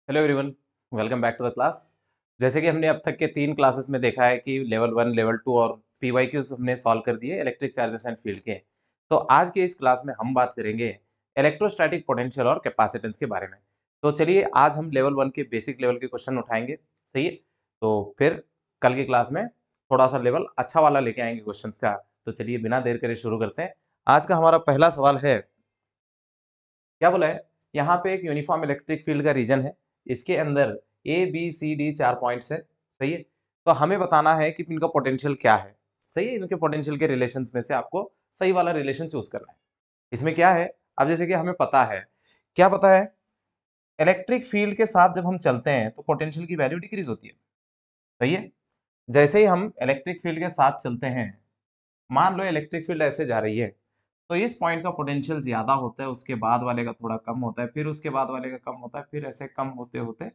Hello everyone, welcome back to the class. जैसे कि हमने अब तक के 3 क्लासेस में देखा है कि लेवल 1, लेवल 2 और पीवाईक्यूज हमने सॉल्व कर दिए इलेक्ट्रिक चार्जेस एंड फील्ड के। तो आज के इस क्लास में हम बात करेंगे इलेक्ट्रोस्टैटिक पोटेंशियल और कैपेसिटेंस के बारे में। तो चलिए आज हम लेवल 1 के बेसिक लेवल के क्वेश्चन उठाएंगे। सही है, तो फिर कल की क्लास में थोड़ा सा लेवल अच्छा वाला लेके आएंगे क्वेश्चंस का। तो चलिए बिना देर करे शुरू करते हैं। आज का हमारा पहला सवाल है, क्या बोला है, यहाँ पे एक यूनिफॉर्म इलेक्ट्रिक फील्ड का रीजन है, इसके अंदर A B C D 4 points है। सही है, तो हमें बताना है कि इनका पोटेंशियल क्या है। सही है, इनके पोटेंशियल के रिलेशंस में से आपको सही वाला रिलेशन चूज करना है। इसमें क्या है, अब जैसे कि हमें पता है, क्या पता है, इलेक्ट्रिक फील्ड के साथ जब हम चलते हैं तो पोटेंशियल की वैल्यू डिक्रीज होती है। सही है, जैसे ही हम इलेक्ट्रिक फील्ड के साथ चलते हैं, मान लो इलेक्ट्रिक फील्ड ऐसे जा रही है, तो इस पॉइंट का पोटेंशियल ज्यादा होता है, उसके बाद वाले का थोड़ा कम होता है, फिर उसके बाद वाले का कम होता है, फिर ऐसे कम होते होते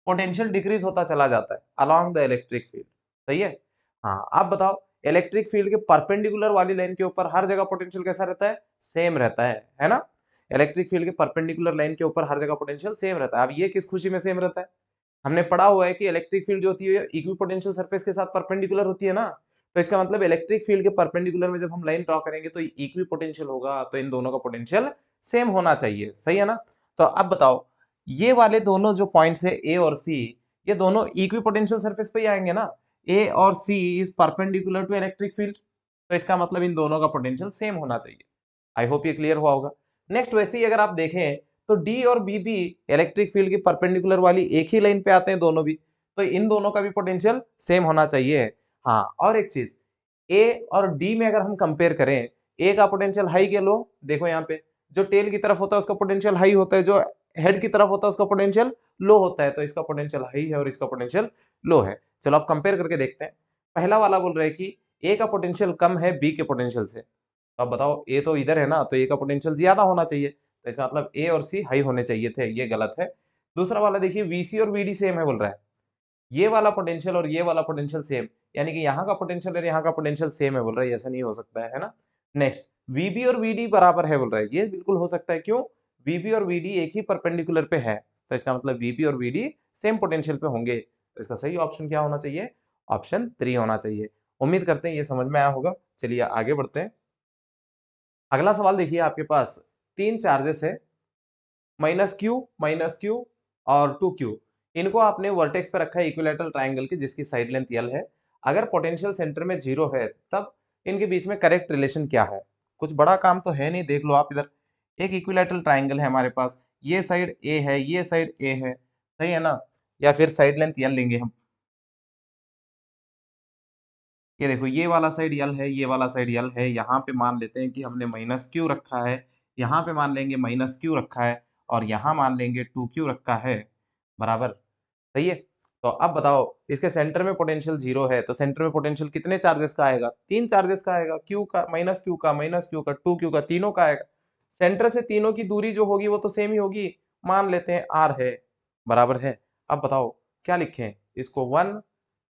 पोटेंशियल डिक्रीज होता चला जाता है अलोंग द इलेक्ट्रिक फील्ड। सही है, हाँ आप बताओ, इलेक्ट्रिक फील्ड के परपेंडिकुलर वाली लाइन के ऊपर हर जगह पोटेंशियल कैसा रहता है, सेम रहता है ना। इलेक्ट्रिक फील्ड के परपेंडिकुलर लाइन के ऊपर हर जगह पोटेंशियल सेम रहता है। अब ये किस खुशी में सेम रहता है, हमने पढ़ा हुआ है कि इलेक्ट्रिक फील्ड जो होती है इक्विपोटेंशियल सरफेस के साथ परपेंडिकुलर होती है ना। तो इसका मतलब इलेक्ट्रिक फील्ड के परपेंडिकुलर में जब हम लाइन ड्रॉ करेंगे तो इक्विपोटेंशियल होगा, तो इन दोनों का पोटेंशियल सेम होना चाहिए। सही है ना। तो अब बताओ, ये वाले दोनों जो पॉइंट्स है ए और सी, ये दोनों इक्विपोटेंशियल सरफेस पे ही आएंगे ना। ए और C is perpendicular to electric field, तो इसका मतलब इन दोनों का पोटेंशियल सेम होना चाहिए। आई होप ये क्लियर हुआ होगा। नेक्स्ट, वैसे ही अगर आप देखें तो डी और बी भी इलेक्ट्रिक फील्ड की परपेंडिकुलर वाली एक ही लाइन पे आते हैं दोनों भी, तो इन दोनों का भी पोटेंशियल सेम होना चाहिए। हाँ, और एक चीज, ए और डी में अगर हम कंपेयर करें, ए का पोटेंशियल हाई के लो, देखो यहाँ पे जो टेल की तरफ होता है उसका पोटेंशियल हाई होता है, जो हेड की तरफ होता है उसका पोटेंशियल लो होता है, तो इसका पोटेंशियल हाई है और इसका पोटेंशियल लो है। चलो आप कंपेयर करके देखते हैं। पहला वाला बोल रहा है कि ए का पोटेंशियल कम है बी के पोटेंशियल से, तो अब बताओ, ए तो इधर है ना, तो ए का पोटेंशियल ज्यादा होना चाहिए, तो इसका मतलब ए और सी हाई होने चाहिए थे, ये गलत है। दूसरा वाला देखिए, वीसी और वीडी सेम है बोल रहा है, ये वाला पोटेंशियल और ये वाला पोटेंशियल सेम, यानी कि यहाँ का पोटेंशियल और यहाँ का पोटेंशियल सेम है बोल रहा है, ऐसा नहीं हो सकता है ना। नेक्स्ट, वीबी और वीडी बराबर है बोल रहा है, ये बिल्कुल हो सकता है, क्यों, वीबी और वीडी एक ही परपेंडिकुलर पे है, तो इसका मतलब वीबी और वीडी सेम पोटेंशियल पे होंगे, तो इसका सही ऑप्शन क्या होना चाहिए, ऑप्शन 3 होना चाहिए। उम्मीद करते हैं ये समझ में आया होगा। चलिए आगे बढ़ते हैं। अगला सवाल देखिए, आपके पास 3 चार्जेस है, -q और 2q। इनको आपने वर्टेक्स पे रखा है इक्विलैटरल ट्रायंगल की, जिसकी साइड लेंथ l है। अगर पोटेंशियल सेंटर में 0 है, तब इनके बीच में करेक्ट रिलेशन क्या है। कुछ बड़ा काम तो है नहीं, देख लो आप इधर, एक इक्विलैटरल ट्रायंगल है हमारे पास, ये साइड a है, ये साइड a है, सही है ना। या फिर साइड लेंथ l लेंगे हम, ये देखो, ये वाला साइड यल है, ये वाला साइड यल है, यहाँ पे मान लेते हैं कि हमने -q रखा है, यहाँ पे मान लेंगे -q रखा है, और यहाँ मान लेंगे 2q रखा है, बराबर। सही है, तो अब बताओ, इसके सेंटर में पोटेंशियल 0 है, तो सेंटर में पोटेंशियल कितने चार्जेस का आएगा, 3 चार्जेस का आएगा, q का, -q का, -q का, 2q का, तीनों का आएगा। सेंटर से तीनों की दूरी जो होगी वो तो सेम ही होगी, मान लेते हैं r है, बराबर है। अब बताओ क्या लिखें, इसको 1,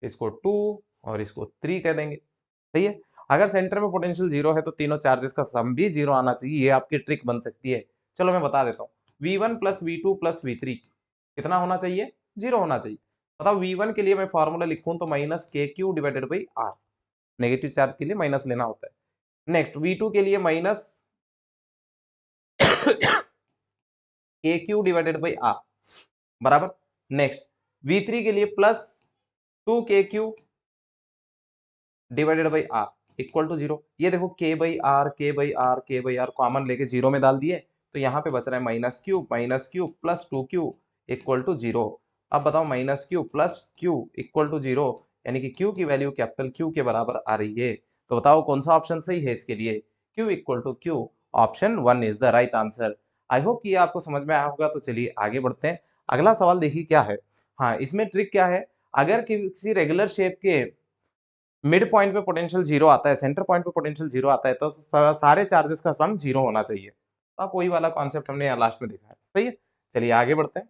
इसको 2 और इसको 3 कह देंगे। सही है, अगर सेंटर में पोटेंशियल 0 है तो तीनों चार्जेस का सम भी 0 आना चाहिए, ये आपकी ट्रिक बन सकती है। चलो मैं बता देता हूँ, v1 plus v2 plus v3 कितना होना चाहिए, 0 होना चाहिए। बताओ, v1 के लिए मैं फॉर्मूला लिखूं तो -kq divided by r, negative charge के लिए माइनस लेना होता है। नेक्स्ट, v2 के लिए -kq डिवाइडेड बाई r, बराबर। नेक्स्ट, v3 के लिए +2kq divided by r equal to 0। ये देखो, k by R, K by R, K by R common लेके 0 में डाल दिए, तो यहाँ पे बच रहा है -q plus 2q equal to 0। अब बताओ, -q plus q equal to 0, यानी कि q की वैल्यू कैपिटल Q के बराबर आ रही है। तो बताओ कौन सा ऑप्शन सही है इसके लिए, q equal to q, option 1 is the right answer. I hope कि ये आपको समझ में आया होगा। तो चलिए आगे बढ़ते हैं। अगला सवाल देखिए क्या है। हाँ, इसमें ट्रिक क्या है, अगर किसी रेगुलर शेप के मिड पॉइंट पे पोटेंशियल 0 आता है, सेंटर पॉइंट पे पोटेंशियल 0 आता है, तो सारे चार्जेस का सम 0 होना चाहिए। तो आप वही वाला कॉन्सेप्ट हमने यहाँ लास्ट में देखा है। सही है, चलिए आगे बढ़ते हैं।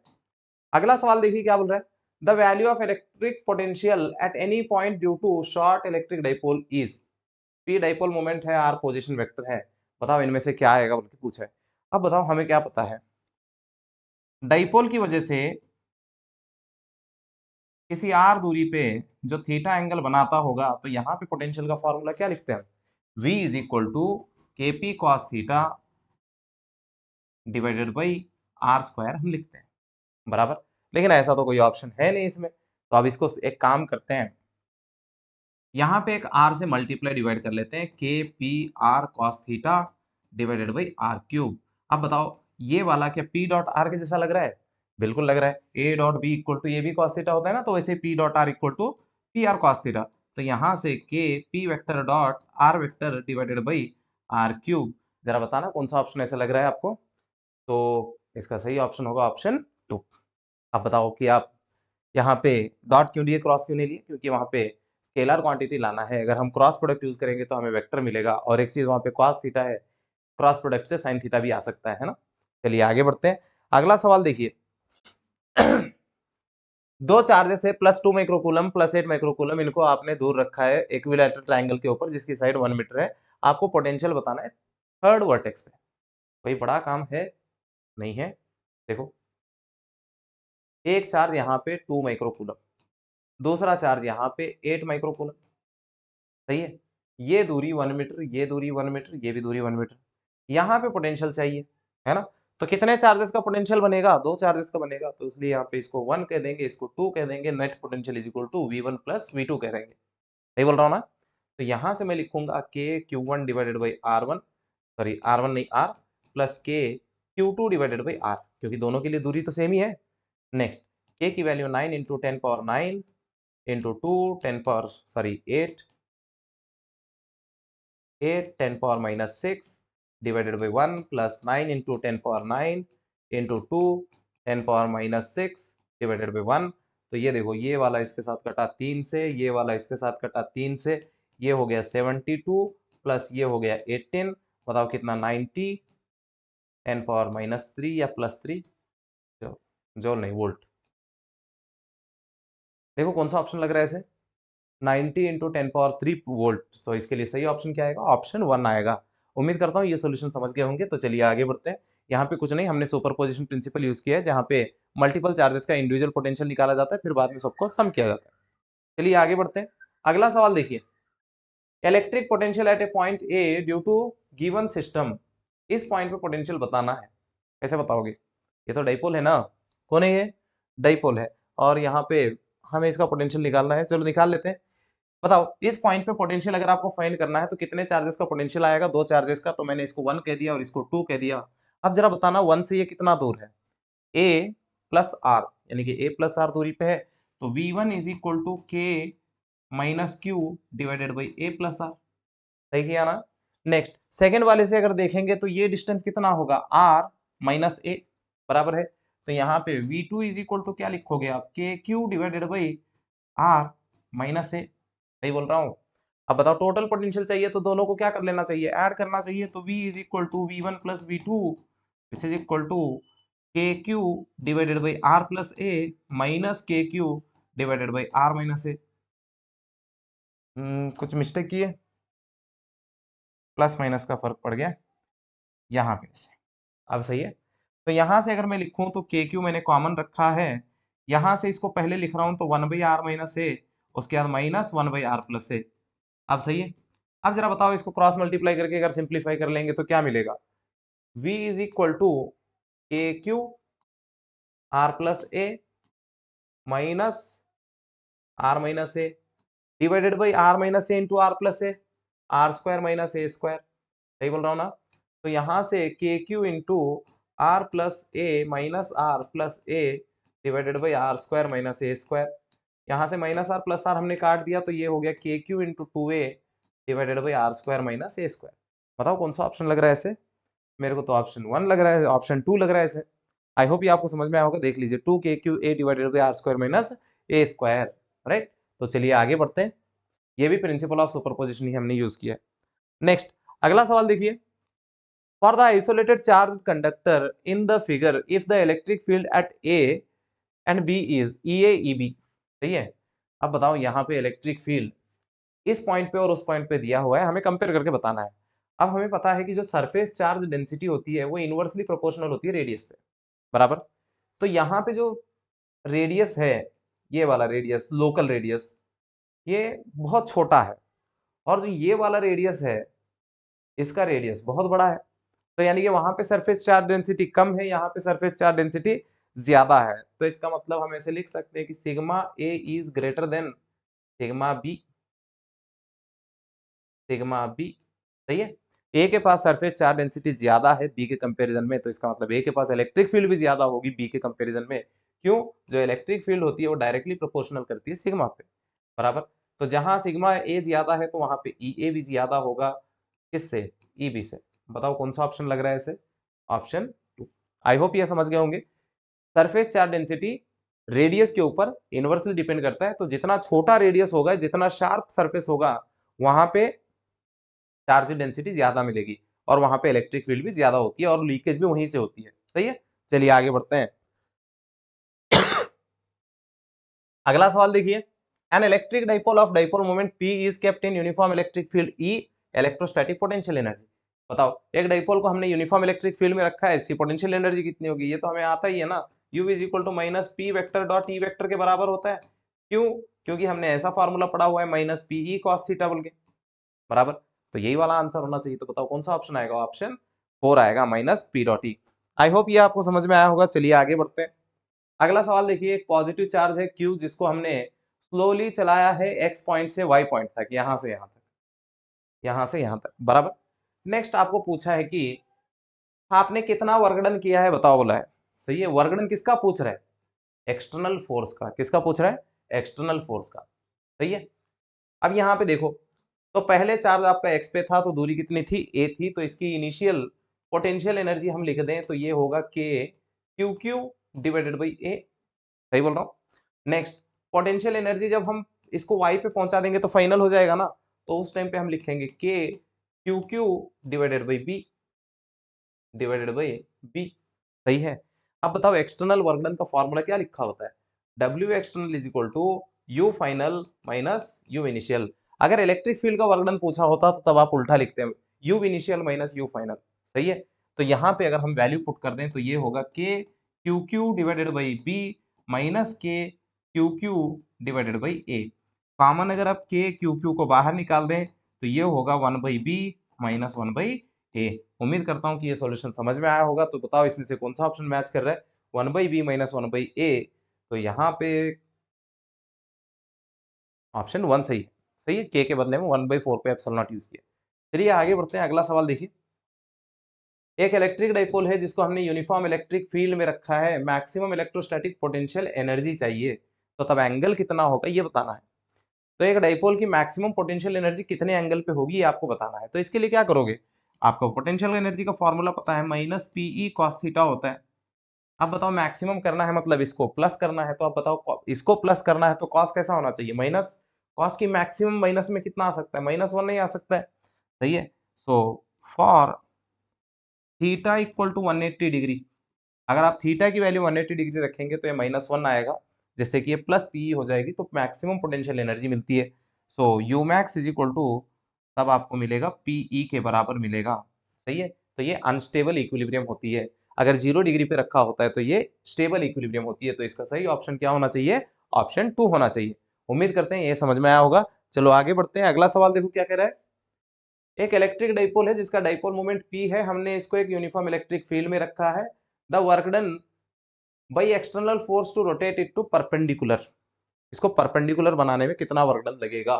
अगला सवाल देखिए क्या बोल रहा है, the value of electric potential at any point due to short electric dipole is, P dipole moment है, आर पोजिशन वेक्टर है, बताओ इनमें से क्या आएगा बोल के पूछा है। अब बताओ हमें क्या पता है, डाइपोल की वजह से किसी आर दूरी पे जो थीटा एंगल बनाता होगा, तो यहाँ पे पोटेंशियल का फॉर्मूला क्या लिखते हैं? V is equal to K P cos theta divided by R square हम लिखते हैं, बराबर। लेकिन ऐसा तो कोई ऑप्शन है नहीं इसमें, तो अब इसको एक काम करते हैं, यहाँ पे एक आर से मल्टीप्लाई डिवाइड कर लेते हैं, K P R cos theta divided by R cube. अब बताओ ये वाला क्या पी डॉट आर के जैसा लग रहा है? बिल्कुल लग रहा है। A dot B equal to A B cos theta होता है ना, तो वैसे P dot R equal to P R cos theta. तो यहाँ से K P vector dot R vector divided by R cube. जरा बताना कौन सा ऑप्शन ऐसा लग रहा है आपको? तो इसका सही ऑप्शन होगा ऑप्शन 2। अब बताओ कि आप यहाँ पे डॉट क्यों लिए, क्रॉस क्यों नहीं लिए? क्योंकि वहाँ पे स्केलर क्वांटिटी लाना है। अगर हम क्रॉस प्रोडक्ट यूज करेंगे तो हमें वेक्टर मिलेगा, और एक चीज वहाँ पे कॉस थीटा है, क्रॉस प्रोडक्ट से साइन थीटा भी आ सकता है ना। चलिए आगे बढ़ते हैं। अगला सवाल देखिए। दो चार्जेस है प्लस 2 माइक्रोकूलम प्लस 8 माइक्रोकूलम, इनको आपने दूर रखा है इक्विलैटरल ट्रायंगल के ऊपर जिसकी साइड 1 मीटर है। आपको पोटेंशियल बताना है थर्ड वर्टेक्स पे। कोई बड़ा काम है? नहीं है। देखो, एक चार्ज यहाँ पे 2 माइक्रोकूलम, दूसरा चार्ज यहाँ पे 8 माइक्रोकूलम, सही है। ये दूरी 1 मीटर, ये दूरी 1 मीटर, ये भी दूरी 1 मीटर। यहाँ पे पोटेंशियल चाहिए, है ना। तो कितने चार्जेस का पोटेंशियल बनेगा? दो चार्जेस का बनेगा, तो इसलिए यहाँ पे इसको 1 कह देंगे, इसको 2 कह देंगे। Net potential is equal to V1 plus V2 कह देंगे। सही बोल रहा हूँ ना? तो यहाँ से मैं लिखूंगा के Q1 divided by R1, sorry R1 नहीं R, प्लस के Q2 डिवाइडेड बाई R, क्योंकि दोनों के लिए दूरी तो सेम ही है। नेक्स्ट, के की value 9 into 10 power 9 into 2 10 power sorry 8 10 power minus 6 divided by 1 plus 9 into 10 power 9 into 2 10 power minus 6 divided by 1। तो ये देखो, ये वाला इसके साथ कटा 3 से, ये वाला इसके साथ कटा 3 से, ये हो गया 72 प्लस ये हो गया 18। बताओ कितना? 90 10 पावर माइनस 3 या प्लस 3, जो जो नहीं वोल्ट। देखो कौन सा ऑप्शन लग रहा है ऐसे? 90 इंटू 10 पावर 3 वोल्ट। तो इसके लिए सही ऑप्शन क्या आएगा? ऑप्शन 1 आएगा। उम्मीद करता हूँ ये सॉल्यूशन समझ गए होंगे। तो चलिए आगे बढ़ते हैं। यहाँ पे कुछ नहीं, हमने सुपरपोजिशन प्रिंसिपल यूज किया है, जहाँ पे मल्टीपल चार्जेस का इंडिविजुअल पोटेंशियल निकाला जाता है, फिर बाद में सबको सम किया जाता है। चलिए आगे बढ़ते हैं। अगला सवाल देखिए, electric potential at a point A due to given system. इस पॉइंट पे पोटेंशियल बताना है, कैसे बताओगे? ये तो डाइपोल है ना। कौन है ये? डाइपोल है। और यहाँ पे हमें इसका पोटेंशियल निकालना है, चलो निकाल लेते हैं। बताओ इस पॉइंट पे पोटेंशियल अगर आपको फाइंड करना है तो कितने चार्जेस का पोटेंशियल आएगा? दो चार्जेस का। तो मैंने इसको 1 कह दिया और इसको 2 कह दिया। अब जरा बताना 1 से ये कितना दूर है? a प्लस आर, यानी कि a प्लस आर दूरी पे है। तो v1 is equal to K minus Q divided by a plus R. सही किया ना? नेक्स्ट, सेकेंड वाले से अगर देखेंगे तो ये डिस्टेंस कितना होगा? r माइनस a, बराबर है। तो यहाँ पे v2 इज इक्वल टू क्या लिखोगे आप? के Q divided by r minus a। सही बोल रहा हूँ? अब बताओ टोटल पोटेंशियल चाहिए तो दोनों को क्या कर लेना चाहिए? ऐड करना चाहिए। तो V is equal to V1 plus V2 which is equal to K Q divided by R plus A minus K Q divided by R minus A. कुछ मिस्टेक किए? प्लस माइनस का फर्क पड़ गया यहाँ पे से। अब सही है। तो यहाँ से अगर मैं लिखूं तो के क्यू मैंने कॉमन रखा है, यहाँ से इसको पहले लिख रहा हूं तो 1 बाई आर माइनस ए, उसके बाद माइनस 1 बाई आर प्लस ए। अब सही है। अब जरा बताओ इसको क्रॉस मल्टीप्लाई करके अगर सिंप्लीफाई कर लेंगे तो क्या मिलेगा? V is equal to K Q R plus A minus R minus A divided by R minus A into R plus A, R square minus A square. सही बोल रहा हूँ ना? तो यहाँ से K Q into R plus A minus R plus A divided by R square minus A square. यहाँ से माइनस आर प्लस आर हमने काट दिया, तो ये हो गया K Q into 2a divided by R square minus A square. बताओ कौन सा ऑप्शन लग रहा है ऐसे? मेरे को तो ऑप्शन 1 लग रहा है, ऑप्शन 2 लग रहा है ऐसे। आई होप ये आपको समझ में आया होगा। देख लीजिए, 2 K Q A divided by R square minus A square, right. तो चलिए आगे बढ़ते हैं। ये भी प्रिंसिपल ऑफ सुपरपोजिशन ही हमने यूज किया है। नेक्स्ट, अगला सवाल देखिए। For the isolated charge conductor in the figure if the electric field at A and B is E A E B. सही है। अब बताओ यहाँ पे इलेक्ट्रिक फील्ड इस पॉइंट पे और उस पॉइंट पे दिया हुआ है, हमें कंपेयर करके बताना है। अब हमें पता है कि जो सरफेस चार्ज डेंसिटी होती है वो इनवर्सली प्रोपोर्शनल होती है रेडियस पे, बराबर। तो यहाँ पे जो रेडियस है ये वाला रेडियस, लोकल रेडियस, ये बहुत छोटा है, और जो ये वाला रेडियस है, इसका रेडियस बहुत बड़ा है। तो यानी कि वहां पे सरफेस चार्ज डेंसिटी कम है, यहाँ पे सरफेस चार्ज डेंसिटी ज्यादा है। तो इसका मतलब हम ऐसे लिख सकते हैं कि sigma A is greater than sigma B, sigma B. सही है। ए के पास सरफेस चार्ज डेंसिटी ज्यादा है बी के कंपैरिजन में, तो इसका मतलब ए के पास इलेक्ट्रिक फील्ड भी ज्यादा होगी बी के कंपैरिजन में। क्यों? जो इलेक्ट्रिक फील्ड होती है वो डायरेक्टली प्रोपोर्शनल करती है सिग्मा पे, बराबर। तो जहां सिग्मा ए ज्यादा है तो वहां पे ई ए भी ज्यादा होगा, किससे? ई बी से। बताओ कौन सा ऑप्शन लग रहा है इसे? ऑप्शन 2। आई होप ये समझ गए होंगे। सरफेस चार्ज डेंसिटी रेडियस के ऊपर इनवर्सली डिपेंड करता है, तो जितना छोटा रेडियस होगा, जितना शार्प सरफेस होगा, वहां पे चार्ज डेंसिटी ज्यादा मिलेगी, और वहां पे इलेक्ट्रिक फील्ड भी ज्यादा होती है, और लीकेज भी वहीं से होती है। सही है। चलिए आगे बढ़ते हैं। अगला सवाल देखिए, an electric dipole of dipole moment P is kept in uniform electric field E electrostatic potential energy. बताओ, एक डाइपोल को हमने यूनिफॉर्म इलेक्ट्रिक फील्ड में रखा है, इसकी पोटेंशियल एनर्जी कितनी होगी? ये तो हमें आता ही है ना, U is equal to minus P vector dot E vector के बराबर होता है। क्यों? क्योंकि हमने ऐसा फॉर्मूला पढ़ा हुआ है minus P E cos theta बोल के, बराबर। तो यही वाला आंसर होना चाहिए। तो बताओ कौन सा ऑप्शन आएगा? ऑप्शन 4 आएगा, minus P dot E. I hope ये आपको समझ में आया होगा। चलिए आगे बढ़ते हैं। अगला सवाल देखिए, एक पॉजिटिव चार्ज है Q जिसको हमने स्लोली चलाया है x पॉइंट से y पॉइंट तक, यहां से यहां तक, यहां से यहां तक, बराबर। नेक्स्ट आपको पूछा है कि आपने कितना वर्गडन किया है, बताओ बोला है। सही है। वर्गडन किसका पूछ रहा है? एक्सटर्नल फोर्स का। किसका पूछ रहा है? एक्सटर्नल फोर्स का। सही है। अब यहाँ पे देखो, तो पहले चार्ज आपका x पे था, तो दूरी कितनी थी? a थी, तो इसकी इनिशियल पोटेंशियल एनर्जी हम लिख दें तो ये होगा k Q Q divided by a। सही बोल रहा हूँ। नेक्स्ट, पोटेंशियल एनर्जी जब हम इसको y पे पहुंचा देंगे तो फाइनल हो जाएगा ना, तो उस टाइम पे हम लिखेंगे k Q Q divided by b, divided by b। सही है। अब बताओ एक्सटर्नल वर्क डन का फॉर्मूला क्या लिखा होता है? W external is equal to U final minus U initial. अगर इलेक्ट्रिक फील्ड का वर्क डन पूछा होता तो तब आप उल्टा लिखते हैं, U initial minus U final. सही है। तो यहाँ पे अगर हम वैल्यू पुट कर दें तो ये होगा k Q Q divided by b minus k Q Q divided by a। Common अगर आप k क्यू क्यू को बाहर निकाल दें तो ये होगा 1/b माइनस 1/a। उम्मीद करता हूँ कि ये सॉल्यूशन समझ में आया होगा। तो बताओ इसमें से कौन सा ऑप्शन मैच कर रहा है? 1/b minus 1/a। तो यहाँ पे ऑप्शन 1 सही है। सही है। k के बदले में 1/4 पे एप्सिलॉन नॉट यूज किया। चलिए आगे बढ़ते हैं। अगला सवाल देखिए, एक इलेक्ट्रिक डाइपोल है जिसको हमने यूनिफॉर्म इलेक्ट्रिक फील्ड में रखा है, मैक्सिमम इलेक्ट्रोस्टैटिक पोटेंशियल एनर्जी चाहिए, तो तब एंगल कितना होगा ये बताना है। तो एक डाइपोल की मैक्सिमम पोटेंशियल एनर्जी कितने एंगल पे होगी ये आपको बताना है। तो इसके लिए क्या करोगे? आपको पोटेंशियल एनर्जी का फॉर्मूला पता है, माइनस पीई कॉस थीटा होता है। अब बताओ मैक्सिमम करना है मतलब इसको प्लस करना है, तो आप बताओ इसको प्लस करना है तो कॉस कैसा होना चाहिए? माइनस। कॉस की मैक्सिमम माइनस में कितना आ सकता है? -1 नहीं आ सकता है। सही है। So for theta equal to 180 degree, अगर आप थीटा की वैल्यू 180 डिग्री रखेंगे तो ये -1 आएगा, जिससे कि ये प्लस पी हो जाएगी, तो मैक्सिमम पोटेंशियल एनर्जी मिलती है। So U max is equal to, तब आपको मिलेगा पीई के बराबर मिलेगा। सही है। तो ये अनस्टेबल इक्विलिब्रियम होती है। अगर 0 डिग्री पे रखा होता है तो ये स्टेबल इक्विलिब्रियम होती है। तो इसका सही ऑप्शन क्या होना चाहिए? ऑप्शन 2 होना चाहिए। उम्मीद करते हैं ये समझ में आया होगा। चलो आगे बढ़ते हैं। अगला सवाल देखो क्या कह रहा है। एक इलेक्ट्रिक डाइपोल है जिसका डाइपोल मोमेंट P है, हमने इसको एक यूनिफॉर्म इलेक्ट्रिक फील्ड में रखा है। The work done by external force to rotate it to perpendicular, इसको परपेंडिकुलर बनाने में कितना वर्क डन लगेगा?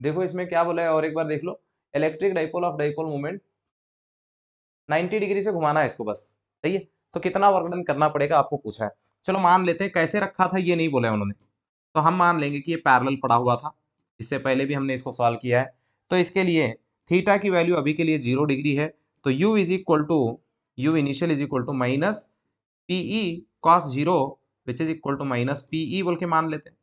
देखो इसमें क्या बोला है और एक बार देख लो। Electric dipole of dipole moment 90 degree से घुमाना है इसको बस। सही है। तो कितना वर्क डन करना पड़ेगा आपको पूछा है। चलो मान लेते हैं, कैसे रखा था ये नहीं बोला है उन्होंने, तो हम मान लेंगे कि ये पैरेलल पड़ा हुआ था, इससे पहले भी हमने इसको सॉल्व किया है। तो इसके लिए थीटा की वैल्यू अभी के लिए 0 डिग्री है, तो u is equal to U initial is equal to minus PE cos 0 which is equal to minus PE बोल के मान लेते हैं।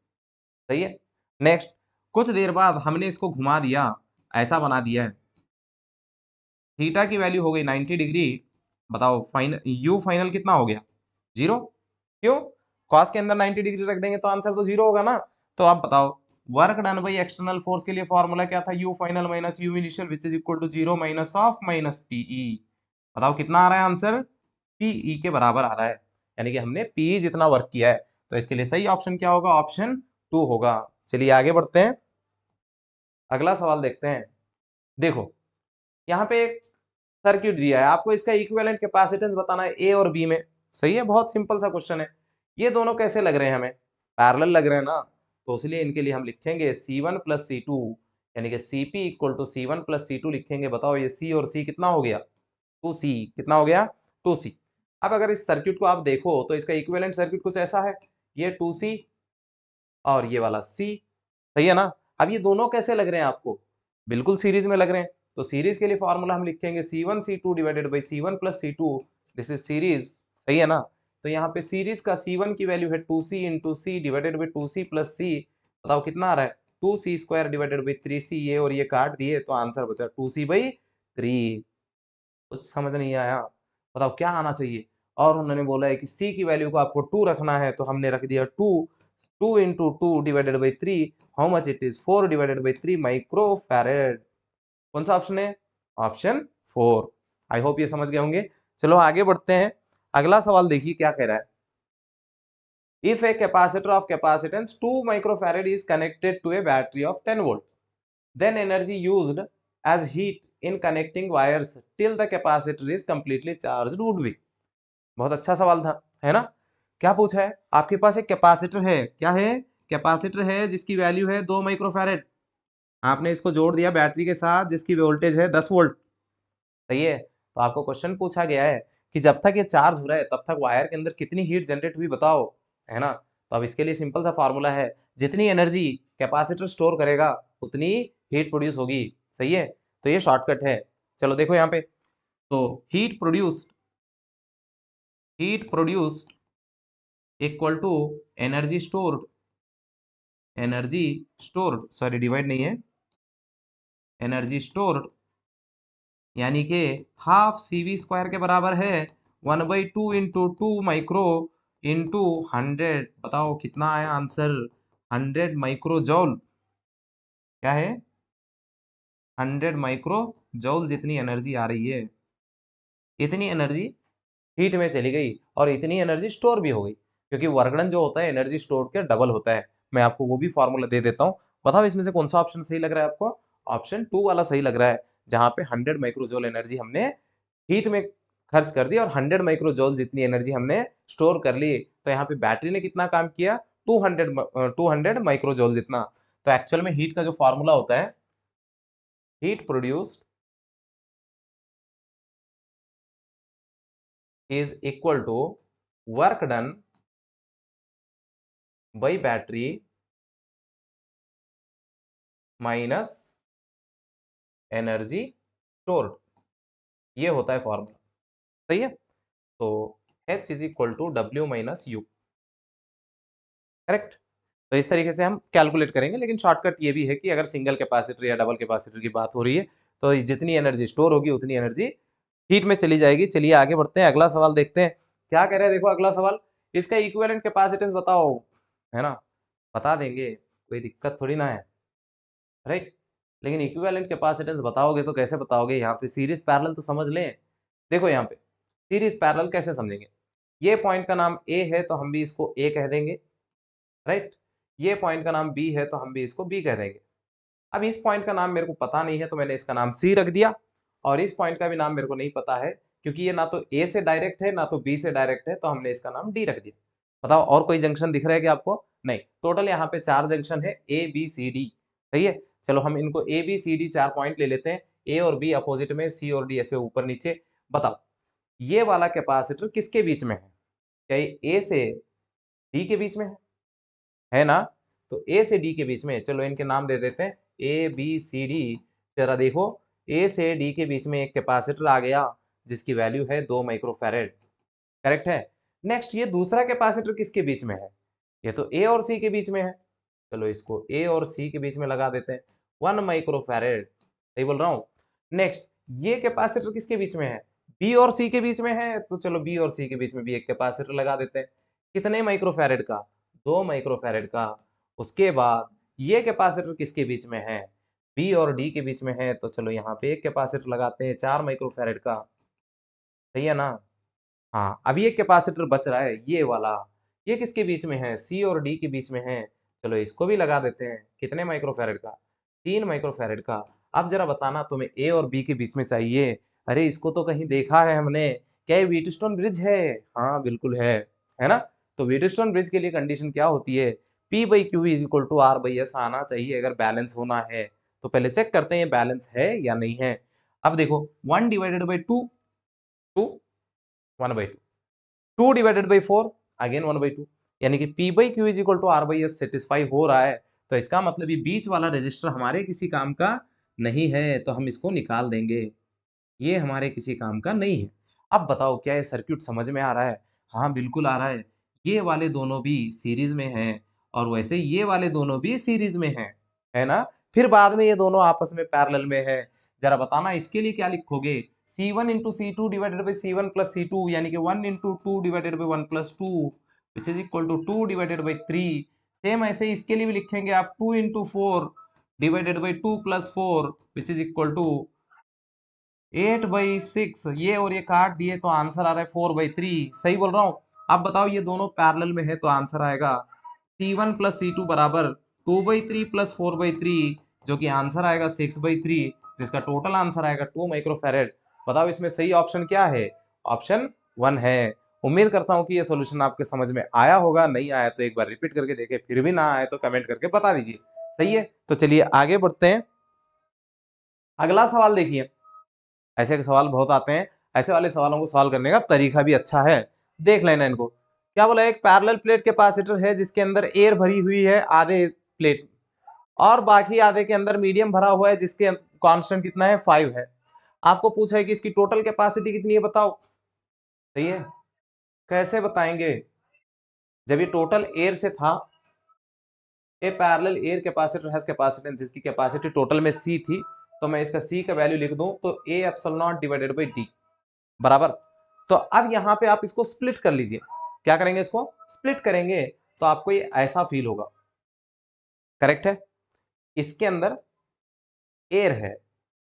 सही है। नेक्स्ट, कुछ देर बाद हमने इसको घुमा दिया, ऐसा बना दिया है, थीटा की वैल्यू हो गई 90 डिग्री। बताओ फाइनल यू फाइनल कितना हो गया? 0। क्यों? कॉस के अंदर 90 डिग्री रख देंगे तो आंसर तो 0 होगा ना। तो आप बताओ work done by external force के लिए फॉर्मूला क्या था? U final minus U initial which is equal to 0 minus of minus PE. बताओ कितना आ रहा है आंसर? पीई के बराबर आ रहा है, यानी कि हमने पीई जितना वर्क किया है। तो इसके लिए सही ऑप्शन क्या होगा? ऑप्शन 2 होगा। चलिए आगे बढ़ते हैं, अगला सवाल देखते हैं। देखो यहाँ पे एक सर्किट दिया है, आपको इसका इक्विवेलेंट कैपेसिटेंस बताना है ए और बी में। सही है, बहुत सिंपल सा क्वेश्चन है। ये दोनों कैसे लग रहे हैं? हमें पैरेलल लग रहे हैं ना, तो इसलिए इनके लिए हम लिखेंगे C1 प्लस C2, यानी कि Cp equal to C1 plus C2 लिखेंगे। बताओ ये C और C कितना हो गया? 2C। कितना हो गया? 2C। अब अगर इस सर्किट को आप देखो तो इसका इक्विवेलेंट सर्किट कुछ ऐसा है, ये 2C और ये वाला C। सही है ना? अब ये दोनों कैसे लग रहे हैं आपको? बिल्कुल सीरीज में लग रहे हैं। तो सीरीज के लिए फॉर्मूला हम लिखेंगे C1 C2 divided by C1 plus C2, this is series. सही है ना? तो यहाँ पे सीरीज का C1 की वैल्यू है 2C into C divided by 2C plus C। बताओ कितना आ रहा है? 2C square divided by 3C। ये और ये काट दिए तो आंसर बचा 2C बाई 3। कुछ समझ नहीं आया? बताओ क्या आना चाहिए? और उन्होंने बोला है कि C की वैल्यू को आपको 2 रखना है, तो हमने रख दिया 2। 2 into 2 divided by 3, how much it is? 4 divided by 3 micro farad. कौन सा ऑप्शन है? ऑप्शन 4। आई होप ये समझ गए होंगे। चलो आगे बढ़ते हैं, अगला सवाल देखिए क्या कह रहा है। If a capacitor of capacitance 2 microfarad is connected to a battery of 10 volt, then energy used as heat in connecting wires till the capacitor is completely charged would be। बहुत अच्छा सवाल था, है ना? क्या पूछा है? आपके पास एक कैपेसिटर है, क्या है? कैपेसिटर है जिसकी वैल्यू है 2 माइक्रोफैरेड। आपने इसको जोड़ दिया बैटरी के साथ जिसकी वोल्टेज है 10 वोल्ट। सही है? तो आपको क्वेश्चन पूछा गया है कि जब तक ये चार्ज हो रहा है तब तक वायर के अंदर कितनी हीट जनरेट हुई, बताओ। है ना? तो अब इसके लिए सिंपल सा फार्मूला है, जितनी एनर्जी कैपेसिटर स्टोर करेगा उतनी हीट प्रोड्यूस होगी। सही है? तो ये शॉर्टकट है। चलो देखो यहाँ पे, तो heat produced equal to energy stored, sorry divide नहीं है, एनर्जी स्टोर्ड यानी कि हाफ CV स्क्वायर के बराबर है 1/2 इंटू 2 माइक्रो इंटू 100। बताओ कितना आया आंसर? 100 माइक्रो जौल। क्या है? 100 माइक्रो जौल जितनी एनर्जी आ रही है, इतनी एनर्जी हीट में चली गई और इतनी एनर्जी स्टोर भी हो गई, क्योंकि वर्कडन जो होता है एनर्जी स्टोर के डबल होता है। मैं आपको वो भी फॉर्मूला दे देता हूँ। बताओ इसमें से कौन सा ऑप्शन सही लग रहा है आपको? ऑप्शन 2 वाला सही लग रहा है, जहां पे 100 माइक्रोजोल एनर्जी हमने हीट में खर्च कर दी और 100 माइक्रोजोल जितनी एनर्जी हमने स्टोर कर ली। तो यहाँ पे बैटरी ने कितना काम किया? 200 माइक्रोजोल जितना। तो एक्चुअल में हीट का जो फॉर्मूला होता है, heat produced is equal to work done by battery minus energy stored. ये होता है फॉर्मूला। सही है? तो H is equal to W minus U. Correct? तो इस तरीके से हम कैलकुलेट करेंगे, लेकिन शॉर्टकट ये भी है कि अगर सिंगल कैपेसिटर या डबल कैपेसिटर की बात हो रही है तो जितनी एनर्जी स्टोर होगी उतनी एनर्जी हीट में चली जाएगी। चलिए आगे बढ़ते हैं, अगला सवाल देखते हैं क्या कह रहे हैं। देखो अगला सवाल, इसका इक्विवेलेंट कैपेसिटेंस बताओ। है ना? बता देंगे, कोई दिक्कत थोड़ी ना है, राइट? लेकिन इक्विवेलेंट कैपेसिटेंस बताओगे तो कैसे बताओगे? यहाँ पे सीरीज पैरेलल तो समझ लें। देखो यहाँ पे सीरीज पैरेलल कैसे समझेंगे? ये पॉइंट का नाम ए है तो हम भी इसको ए कह देंगे, राइट? ये पॉइंट का नाम बी है तो हम भी इसको बी कह देंगे। अब इस पॉइंट का नाम मेरे को पता नहीं है तो मैंने इसका नाम सी रख दिया, और इस पॉइंट का भी नाम मेरे को नहीं पता है क्योंकि ये ना तो ए से डायरेक्ट है ना तो बी से डायरेक्ट है, तो हमने इसका नाम डी रख दिया। बताओ और कोई जंक्शन दिख रहा है क्या आपको? नहीं, टोटल यहाँ पे 4 जंक्शन है, ए बी सी डी। सही है? चलो हम इनको A B C D 4 point ले लेते हैं, ए और बी अपोजिट में, सी और डी ऐसे ऊपर नीचे। बताओ ये वाला कैपेसिटर किसके बीच में है? क्या ये ए से डी के बीच में है ना? तो ए से डी के बीच में, चलो इनके नाम दे देते हैं ए बी सी डी। जरा देखो, ए से डी के बीच में एक कैपेसिटर आ गया जिसकी वैल्यू है 2 माइक्रोफैरेड। करेक्ट है? नेक्स्ट ये दूसरा कैपेसिटर किसके बीच में है? ये तो ए और सी के बीच में है। चलो इसको ए और सी के बीच में लगा देते हैं, 1 माइक्रोफैरेड। सही बोल रहा हूँ? नेक्स्ट ये कैपेसिटर किसके बीच में है? बी और सी के बीच में है, तो चलो बी और सी के बीच में भी एक कैपेसिटर लगा देते हैं। कितने माइक्रोफैरेड का? 2 माइक्रोफैरेड का। उसके बाद ये कैपेसिटर किसके बीच में है? बी और डी के बीच में है, तो चलो यहाँ पे एक कैपेसिटर लगाते हैं 4 माइक्रोफैरेड का। सही है ना? हाँ, अभी एक कैपेसिटर बच रहा है ये वाला, ये किसके बीच में है, सी और डी के बीच में है। चलो इसको भी लगा देते हैं, कितने माइक्रोफैरेड का, 3 माइक्रोफैरेड का। अब जरा बताना तुम्हें ए और बी के बीच में चाहिए। अरे इसको तो कहीं देखा है हमने, क्या ये व्हीटस्टोन ब्रिज है? हाँ बिल्कुल है ना। तो व्हीटस्टोन ब्रिज के लिए कंडीशन क्या होती है, P by Q is equal to R by S आना चाहिए अगर बैलेंस होना है। तो पहले चेक करते हैं ये बैलेंस है या नहीं है। अब देखो 1 divided by 2, 2, 1 by 2, 2 divided by 4, again 1 by 2, यानी कि P by Q is equal to R by S satisfy हो रहा है। तो इसका मतलब ये बीच वाला रजिस्टर हमारे किसी काम का नहीं है, तो हम इसको निकाल देंगे, ये हमारे किसी काम का नहीं है। अब बताओ क्या ये सर्किट समझ में आ रहा है? हाँ बिल्कुल आ रहा है। ये वाले दोनों भी सीरीज में हैं और वैसे ये वाले दोनों भी सीरीज में हैं, है ना। फिर बाद में ये दोनों आपस में पैरेलल में है। जरा बताना इसके लिए क्या लिखोगे, C1 into C2 divided by C1 plus C2, यानी कि 1 into 2 divided by 1 plus 2 which is equal to 2 divided by 3। Same ऐसे ही इसके लिए भी लिखेंगे आप 2 into 4 divided by 2 plus 4 which is equal to 8/6। ये और ये काट दिए तो आंसर आ रहा है 4/3। सही बोल रहा हूँ? अब बताओ ये दोनों पैरेलल में है तो आंसर आएगा C1 प्लस C2 बराबर 2/3 प्लस 4/3, जो कि आंसर आएगा 6/3, जिसका टोटल आंसर आएगा 2 माइक्रोफैरेड। बताओ इसमें सही ऑप्शन क्या है? ऑप्शन 1 है। उम्मीद करता हूँ कि ये सॉल्यूशन आपके समझ में आया होगा, नहीं आया तो एक बार रिपीट करके देखें, फिर भी ना आए तो कमेंट करके बता दीजिए। सही है, तो चलिए आगे बढ़ते हैं। अगला सवाल देखिए, ऐसे के सवाल बहुत आते हैं, ऐसे वाले सवालों को सॉल्व करने का तरीका भी अच्छा है, देख लेना इनको। क्या बोला, एक पैरेलल प्लेट कैपेसिटर है जिसके अंदर एयर भरी हुई है आधे प्लेट, और बाकी आधे के अंदर मीडियम भरा हुआ है जिसके कांस्टेंट कितना है, 5 है। आपको पूछा है कि इसकी टोटल कैपेसिटी कितनी है, बताओ। सही है, कैसे बताएंगे, जब ये टोटल एयर से था, a parallel air capacitor has capacitance, जिसकी कैपेसिटी टोटल में C थी, तो मैं इसका C का वैल्यू लिख दूं तो A epsilon not divided by D बराबर। तो अब यहां पे आप इसको स्प्लिट कर लीजिए। क्या करेंगे, इसको स्प्लिट करेंगे तो आपको ये ऐसा फील होगा। करेक्ट है, इसके अंदर एयर है,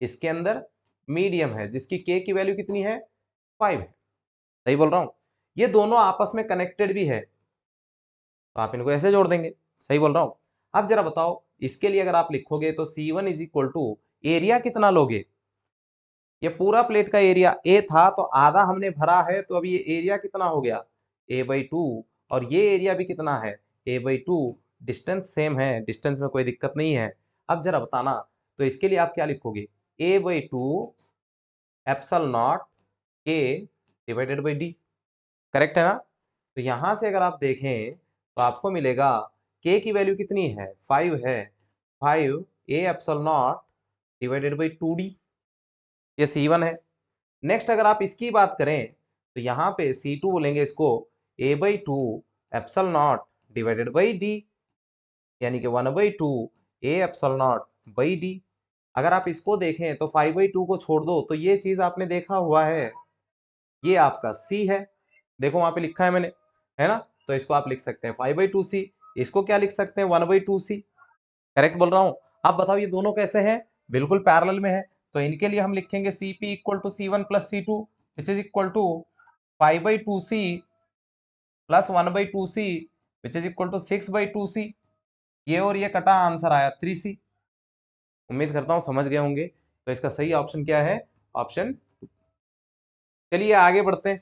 इसके अंदर मीडियम है जिसकी के की वैल्यू कितनी है, 5 है। सही बोल रहा हूं, ये दोनों आपस में कनेक्टेड भी है, तो आप इनको ऐसे जोड़ देंगे। सही बोल रहा हूं। अब जरा बताओ इसके लिए अगर आप लिखोगे तो C1 is equal to, area कितना लोगे, ये पूरा प्लेट का एरिया ए था तो आधा हमने भरा है, तो अब ये एरिया कितना हो गया, A/2, और ये एरिया भी कितना है, A/2। डिस्टेंस सेम है, डिस्टेंस में कोई दिक्कत नहीं है। अब जरा बताना, तो इसके लिए आप क्या लिखोगे, A/2 एप्सिलॉन नॉट के डिवाइडेड बाई डी। करेक्ट है ना। तो यहां से अगर आप देखें तो आपको मिलेगा के की वैल्यू कितनी है, 5 है, 5 A epsilon not divided by 2D, ये C1 है। नेक्स्ट अगर आप इसकी बात करें तो यहाँ पे C2 बोलेंगे इसको, A/2 epsilon not divided by D, यानी कि 1/2 A epsilon not by D. अगर आप इसको देखें तो 5/2 को छोड़ दो तो ये चीज आपने देखा हुआ है, ये आपका C है, देखो वहां पे लिखा है मैंने, है ना। तो इसको आप लिख सकते हैं 5/2C, इसको क्या लिख सकते हैं, 1/2C। करेक्ट बोल रहा हूँ। अब बताओ ये दोनों कैसे हैं, बिल्कुल पैरेलल में है, तो इनके लिए हम लिखेंगे CP equal to C1 plus C2 which is equal to 5/2C plus 1/2C which is equal to 6/2C। ये और ये कटा, आंसर आया 3C। उम्मीद करता हूँ समझ गए होंगे। तो इसका सही ऑप्शन क्या है, ऑप्शन। चलिए आगे बढ़ते हैं।